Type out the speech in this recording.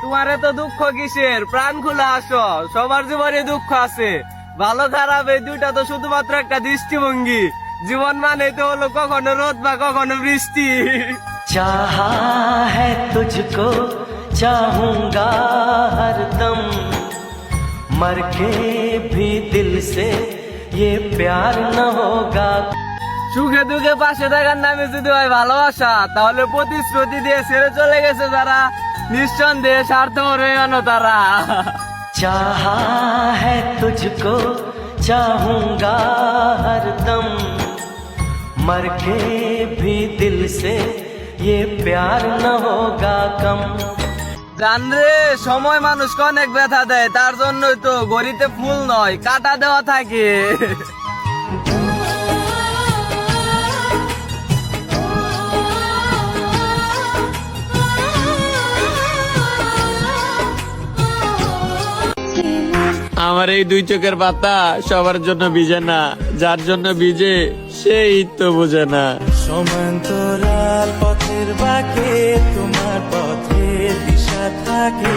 তোমার এত দুঃখ কিসের? প্রাণ খুলে আসো, সবার জীবনে দুঃখ আছে। ভালো খারাপ এই দুইটা তো শুধুমাত্র একটা দৃষ্টিভঙ্গি। জীবন মানে তো হলো কখনো রোদ বা কখনো বৃষ্টি। चाहा है तुझको चाहूंगा हरदम मर के भी दिल से ये प्यार न होगा। সুখে দুঃখে পাশে থাকার নামে যদি হয় ভালোবাসা, তাহলে প্রতিশ্রুতি দিয়ে ছেড়ে চলে গেছে যারা, নিঃসন্দেহে স্বার্থপর হয়ে গেল তারা। चाहा है तुझको चाहूंगा हरदम मर के भी दिल से ये प्यार न होगा कम। জানরে, সময় মানুষকে অনেক ব্যথা দেয়, তার জন্যই তো গড়িতে ফুল নয় কাটা দেওয়া থাকে। আমার এই দুই চোখের পাতা সবার জন্য ভিজে না, যার জন্য ভিজে সেই তো বোঝে না। সমান্তরাল পথের বাঁকে তোমার পথের দিশা থাকে।